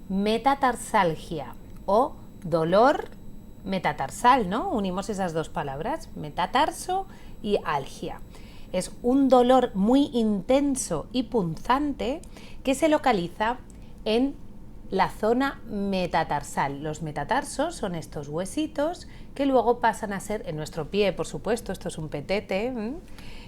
metatarsalgia o dolor metatarsal, ¿no? Unimos esas dos palabras, metatarso y algia. Es un dolor muy intenso y punzante que se localiza en la zona metatarsal. Los metatarsos son estos huesitos que luego pasan a ser, en nuestro pie, por supuesto, esto es un petete,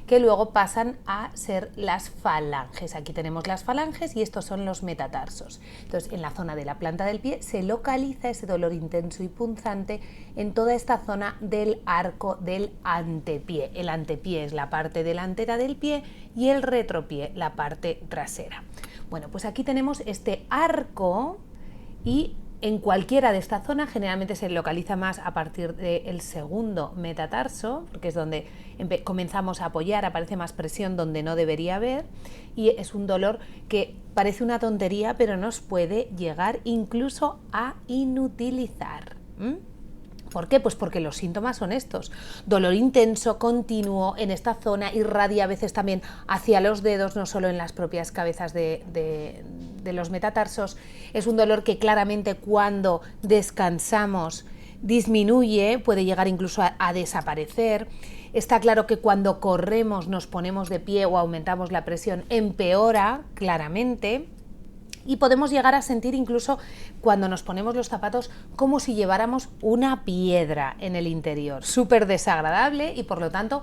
que luego pasan a ser las falanges. Aquí tenemos las falanges y estos son los metatarsos. Entonces, en la zona de la planta del pie se localiza ese dolor intenso y punzante en toda esta zona del arco del antepié. El antepié es la parte delantera del pie y el retropié la parte trasera. Bueno, pues aquí tenemos este arco y en cualquiera de esta zona generalmente se localiza más a partir del segundo metatarso, porque es donde comenzamos a apoyar, aparece más presión donde no debería haber, y es un dolor que parece una tontería, pero nos puede llegar incluso a inutilizar. ¿Por qué? Pues porque los síntomas son estos: dolor intenso, continuo en esta zona, irradia a veces también hacia los dedos, no solo en las propias cabezas de los metatarsos. Es un dolor que claramente cuando descansamos disminuye, puede llegar incluso a desaparecer. Está claro que cuando corremos, nos ponemos de pie o aumentamos la presión, empeora claramente. Y podemos llegar a sentir incluso cuando nos ponemos los zapatos como si lleváramos una piedra en el interior, súper desagradable y por lo tanto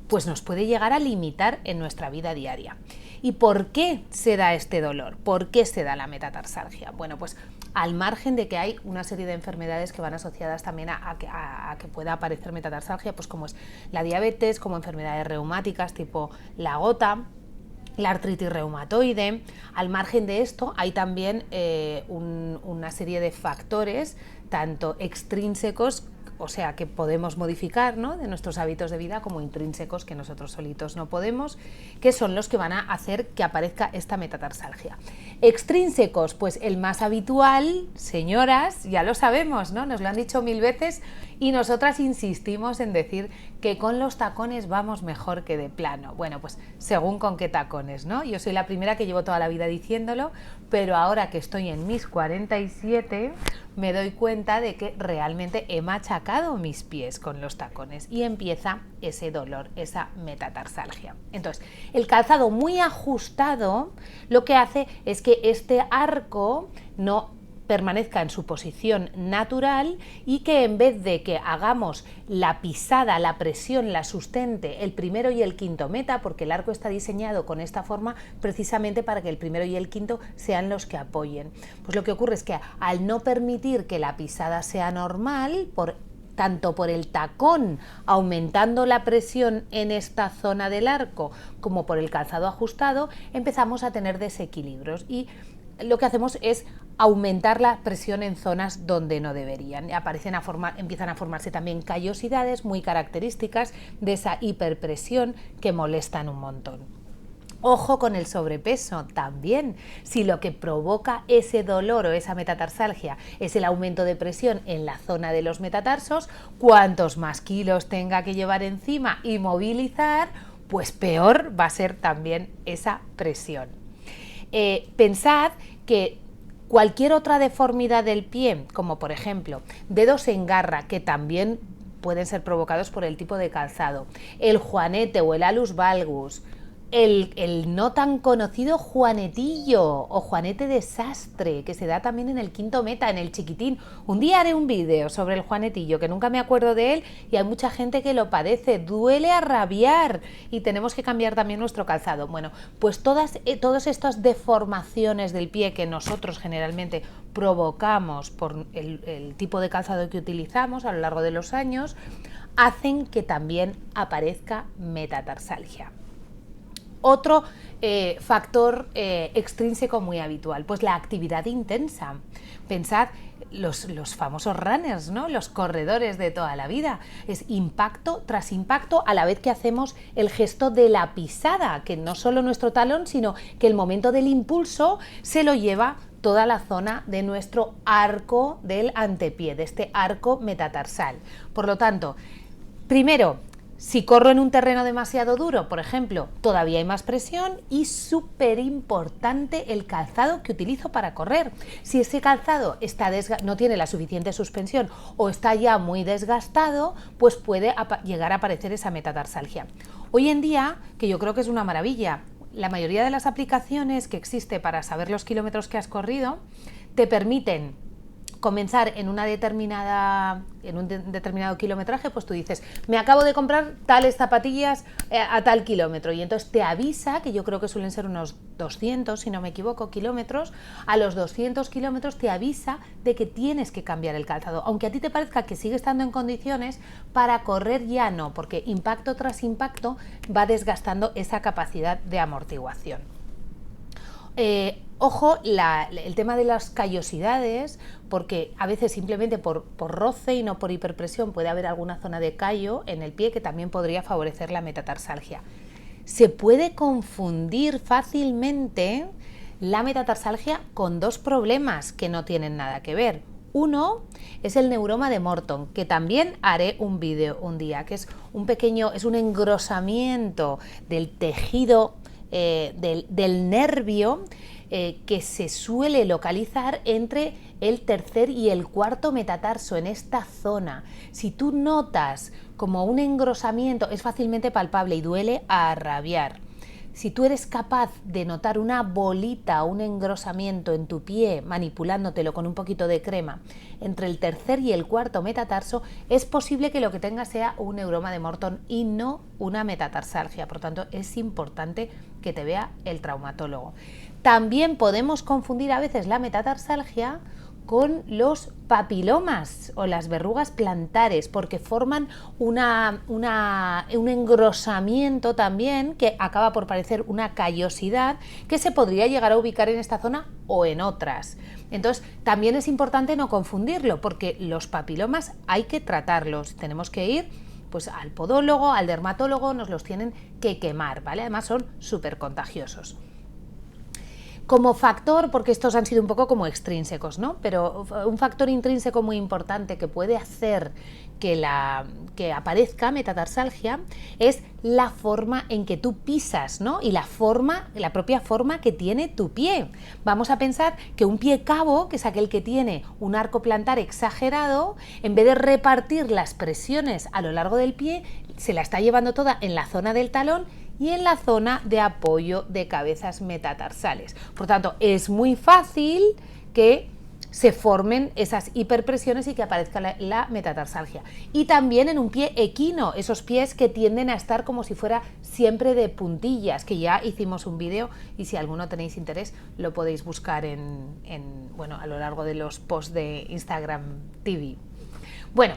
pues nos puede llegar a limitar en nuestra vida diaria. ¿Y por qué se da este dolor? ¿Por qué se da la metatarsalgia? Bueno, pues al margen de que hay una serie de enfermedades que van asociadas también a que pueda aparecer metatarsalgia, pues como es la diabetes, como enfermedades reumáticas tipo la gota, la artritis reumatoide. Al margen de esto hay también una serie de factores, tanto extrínsecos, o sea, que podemos modificar, ¿no?, de nuestros hábitos de vida, como intrínsecos, que nosotros solitos no podemos, que son los que van a hacer que aparezca esta metatarsalgia. Extrínsecos, pues el más habitual, señoras, ya lo sabemos, ¿no?, nos lo han dicho 1000 veces y nosotras insistimos en decir que con los tacones vamos mejor que de plano. Bueno, pues según con qué tacones, ¿no? Yo soy la primera que llevo toda la vida diciéndolo, pero ahora que estoy en mis 47 me doy cuenta de que realmente he machacado mis pies con los tacones y empieza ese dolor, esa metatarsalgia. Entonces, el calzado muy ajustado lo que hace es que este arco no permanezca en su posición natural y que en vez de que hagamos la pisada, la presión, la sustente el primero y el quinto meta, porque el arco está diseñado con esta forma precisamente para que el primero y el quinto sean los que apoyen. Pues lo que ocurre es que al no permitir que la pisada sea normal, tanto por el tacón aumentando la presión en esta zona del arco como por el calzado ajustado, empezamos a tener desequilibrios y lo que hacemos es aumentar la presión en zonas donde no deberían. Empiezan a formarse también callosidades muy características de esa hiperpresión que molestan un montón. Ojo con el sobrepeso también. Si lo que provoca ese dolor o esa metatarsalgia es el aumento de presión en la zona de los metatarsos, cuantos más kilos tenga que llevar encima y movilizar, pues peor va a ser también esa presión. Pensad que cualquier otra deformidad del pie, como por ejemplo dedos en garra, que también pueden ser provocados por el tipo de calzado, el juanete o el alus valgus, el no tan conocido juanetillo o juanete de sastre, que se da también en el quinto meta, en el chiquitín. Un día haré un vídeo sobre el juanetillo, que nunca me acuerdo de él, y hay mucha gente que lo padece, duele a rabiar y tenemos que cambiar también nuestro calzado. Bueno, pues todas estas deformaciones del pie que nosotros generalmente provocamos por el tipo de calzado que utilizamos a lo largo de los años, hacen que también aparezca metatarsalgia. Otro factor extrínseco muy habitual, pues la actividad intensa. Pensad, los famosos runners, ¿no?, los corredores de toda la vida. Es impacto tras impacto a la vez que hacemos el gesto de la pisada, que no solo nuestro talón, sino que el momento del impulso se lo lleva toda la zona de nuestro arco del antepié, de este arco metatarsal. Por lo tanto, primero, Si corro en un terreno demasiado duro, por ejemplo, todavía hay más presión y súper importante el calzado que utilizo para correr. Si ese calzado no tiene la suficiente suspensión o está ya muy desgastado, pues puede llegar a aparecer esa metatarsalgia. Hoy en día, que yo creo que es una maravilla, la mayoría de las aplicaciones que existe para saber los kilómetros que has corrido te permiten comenzar en un determinado kilometraje. Pues tú dices, me acabo de comprar tales zapatillas a tal kilómetro, y entonces te avisa, que yo creo que suelen ser unos 200, si no me equivoco, kilómetros. A los 200 kilómetros te avisa de que tienes que cambiar el calzado, aunque a ti te parezca que sigue estando en condiciones. Para correr ya no, porque impacto tras impacto va desgastando esa capacidad de amortiguación. Ojo, el tema de las callosidades, porque a veces simplemente por roce y no por hiperpresión puede haber alguna zona de callo en el pie que también podría favorecer la metatarsalgia. Se puede confundir fácilmente la metatarsalgia con dos problemas que no tienen nada que ver. Uno es el neuroma de Morton, que también haré un vídeo un día, que es un engrosamiento del tejido del nervio que se suele localizar entre el tercer y el cuarto metatarso, en esta zona. Si tú notas como un engrosamiento, es fácilmente palpable y duele a rabiar. Si tú eres capaz de notar una bolita o un engrosamiento en tu pie, manipulándotelo con un poquito de crema, entre el tercer y el cuarto metatarso, es posible que lo que tengas sea un neuroma de Morton y no una metatarsalgia. Por tanto, es importante que te vea el traumatólogo. También podemos confundir a veces la metatarsalgia con los papilomas o las verrugas plantares, porque forman un engrosamiento también que acaba por parecer una callosidad que se podría llegar a ubicar en esta zona o en otras. Entonces, también es importante no confundirlo, porque los papilomas hay que tratarlos. Tenemos que ir pues al podólogo, al dermatólogo, nos los tienen que quemar, ¿vale? Además son súper contagiosos. Como factor, porque estos han sido un poco como extrínsecos, ¿no? Pero un factor intrínseco muy importante que puede hacer que aparezca metatarsalgia es la forma en que tú pisas, ¿no? Y la propia forma que tiene tu pie. Vamos a pensar que un pie cabo, que es aquel que tiene un arco plantar exagerado, en vez de repartir las presiones a lo largo del pie, se la está llevando toda en la zona del talón y en la zona de apoyo de cabezas metatarsales. Por tanto, es muy fácil que se formen esas hiperpresiones y que aparezca la metatarsalgia. Y también en un pie equino, esos pies que tienden a estar como si fuera siempre de puntillas, que ya hicimos un vídeo, y si alguno tenéis interés lo podéis buscar a lo largo de los posts de Instagram TV. Bueno,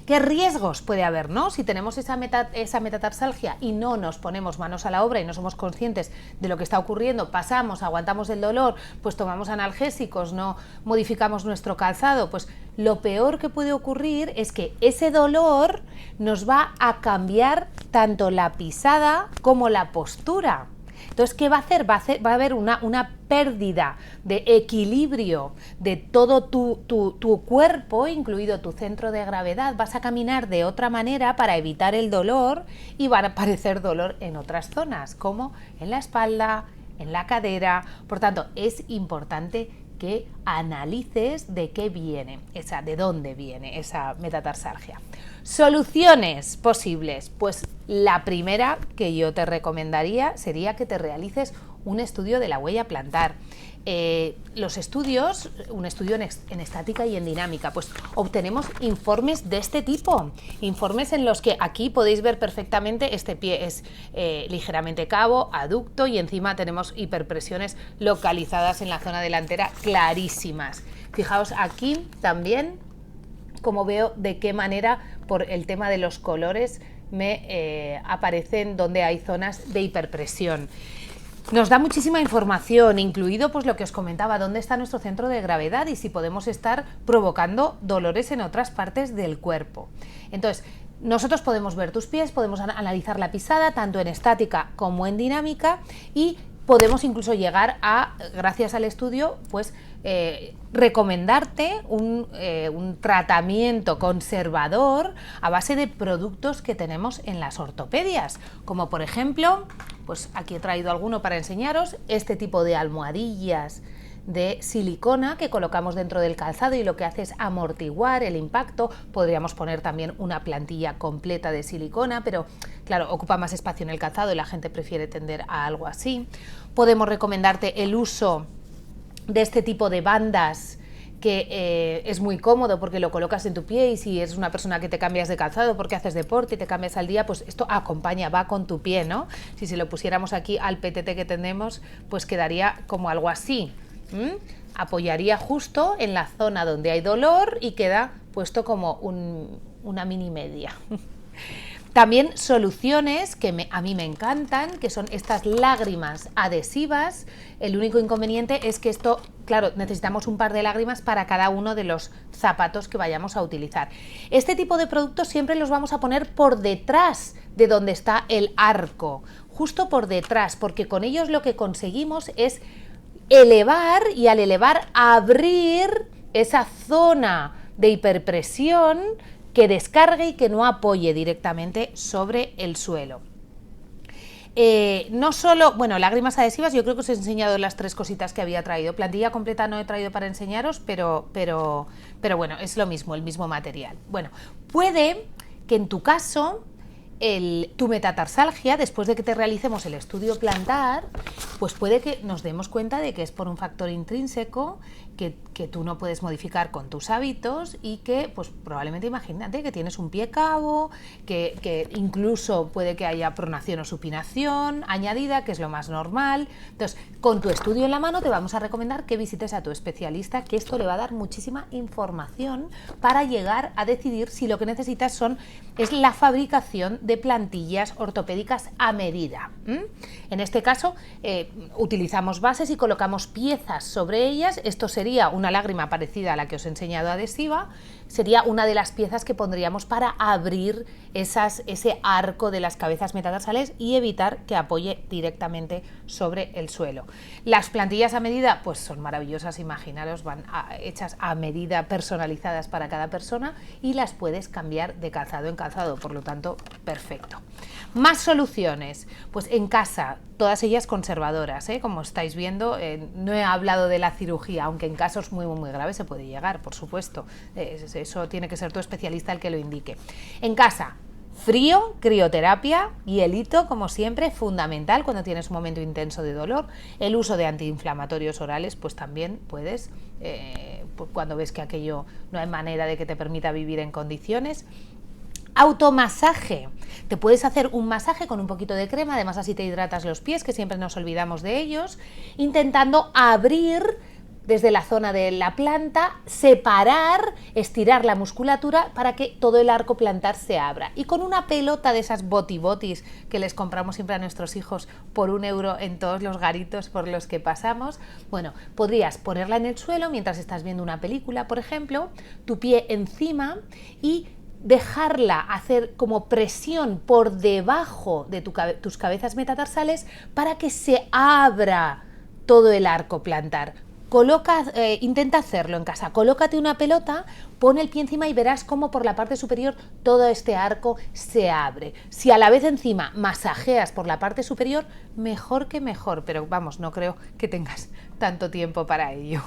¿qué riesgos puede haber, no? Si tenemos esa metatarsalgia y no nos ponemos manos a la obra y no somos conscientes de lo que está ocurriendo, pasamos, aguantamos el dolor, pues tomamos analgésicos, no modificamos nuestro calzado, pues lo peor que puede ocurrir es que ese dolor nos va a cambiar tanto la pisada como la postura. Entonces, ¿qué va a hacer? Va a haber una pérdida de equilibrio de todo tu cuerpo, incluido tu centro de gravedad. Vas a caminar de otra manera para evitar el dolor y va a aparecer dolor en otras zonas, como en la espalda, en la cadera. Por tanto, es importante que analices de qué viene de dónde viene esa metatarsalgia. Soluciones posibles, pues la primera que yo te recomendaría sería que te realices un estudio de la huella plantar. Los estudios, un estudio en estática y en dinámica, pues obtenemos informes de este tipo, informes en los que aquí podéis ver perfectamente este pie es ligeramente cabo, aducto, y encima tenemos hiperpresiones localizadas en la zona delantera clarísimas. Fijaos aquí también como veo de qué manera, por el tema de los colores, me aparecen donde hay zonas de hiperpresión. Nos da muchísima información, incluido pues lo que os comentaba, dónde está nuestro centro de gravedad y si podemos estar provocando dolores en otras partes del cuerpo. Entonces, nosotros podemos ver tus pies, podemos analizar la pisada tanto en estática como en dinámica, y podemos incluso llegar a, gracias al estudio, pues recomendarte un tratamiento conservador a base de productos que tenemos en las ortopedias, como por ejemplo, pues aquí he traído alguno para enseñaros, este tipo de almohadillas de silicona que colocamos dentro del calzado y lo que hace es amortiguar el impacto. Podríamos poner también una plantilla completa de silicona, pero claro, ocupa más espacio en el calzado y la gente prefiere tender a algo así. Podemos recomendarte el uso de este tipo de bandas que es muy cómodo porque lo colocas en tu pie, y si eres una persona que te cambias de calzado porque haces deporte y te cambias al día, pues esto acompaña, va con tu pie, ¿no? Si se lo pusiéramos aquí al PTT que tenemos, pues quedaría como algo así. Apoyaría justo en la zona donde hay dolor y queda puesto como una mini media. También soluciones que a mí me encantan, que son estas lágrimas adhesivas. El único inconveniente es que esto, claro, necesitamos un par de lágrimas para cada uno de los zapatos que vayamos a utilizar. Este tipo de productos siempre los vamos a poner por detrás de donde está el arco, justo por detrás, porque con ellos lo que conseguimos es elevar, y al elevar abrir esa zona de hiperpresión que descargue y que no apoye directamente sobre el suelo. No solo, bueno, lágrimas adhesivas, yo creo que os he enseñado las 3 cositas que había traído. Plantilla completa no he traído para enseñaros, pero bueno, es lo mismo, el mismo material. Bueno, puede que en tu caso tu metatarsalgia, después de que te realicemos el estudio plantar, pues puede que nos demos cuenta de que es por un factor intrínseco que tú no puedes modificar con tus hábitos, y que pues probablemente, imagínate que tienes un pie cabo, que incluso puede que haya pronación o supinación añadida, que es lo más normal. Entonces, con tu estudio en la mano te vamos a recomendar que visites a tu especialista, que esto le va a dar muchísima información para llegar a decidir si lo que necesitas es la fabricación de plantillas ortopédicas a medida. En este caso utilizamos bases y colocamos piezas sobre ellas. Esto sería una lágrima parecida a la que os he enseñado adhesiva, sería una de las piezas que pondríamos para abrir ese arco de las cabezas metatarsales y evitar que apoye directamente sobre el suelo. Las plantillas a medida pues son maravillosas, imaginaros, van hechas a medida, personalizadas para cada persona, y las puedes cambiar de calzado en calzado, por lo tanto, perfecto. Más soluciones, pues en casa, todas ellas conservadoras, como estáis viendo. No he hablado de la cirugía, aunque en casos muy graves se puede llegar, por supuesto. Eso tiene que ser tu especialista el que lo indique. En casa, frío, crioterapia, hielito, como siempre, fundamental cuando tienes un momento intenso de dolor. El uso de antiinflamatorios orales, pues también puedes, pues cuando ves que aquello no hay manera de que te permita vivir en condiciones. Automasaje. Te puedes hacer un masaje con un poquito de crema, además así te hidratas los pies, que siempre nos olvidamos de ellos, intentando abrir desde la zona de la planta, separar, estirar la musculatura para que todo el arco plantar se abra. Y con una pelota de esas botis que les compramos siempre a nuestros hijos por €1 en todos los garitos por los que pasamos, bueno, podrías ponerla en el suelo mientras estás viendo una película, por ejemplo, tu pie encima, y dejarla hacer como presión por debajo de tus cabezas metatarsales para que se abra todo el arco plantar. Intenta hacerlo en casa, colócate una pelota, pon el pie encima y verás cómo por la parte superior todo este arco se abre. Si a la vez encima masajeas por la parte superior, mejor que mejor, pero vamos, no creo que tengas tanto tiempo para ello.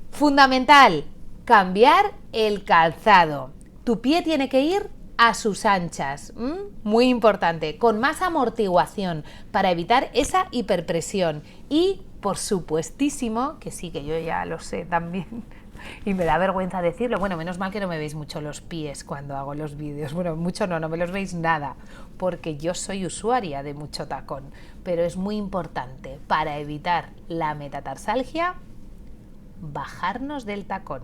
Fundamental, cambiar el calzado. Tu pie tiene que ir a sus anchas, muy importante, con más amortiguación para evitar esa hiperpresión. Y, por supuestísimo, que sí, que yo ya lo sé también, y me da vergüenza decirlo, bueno, menos mal que no me veis mucho los pies cuando hago los vídeos, bueno, mucho no me los veis nada, porque yo soy usuaria de mucho tacón, pero es muy importante para evitar la metatarsalgia, bajarnos del tacón.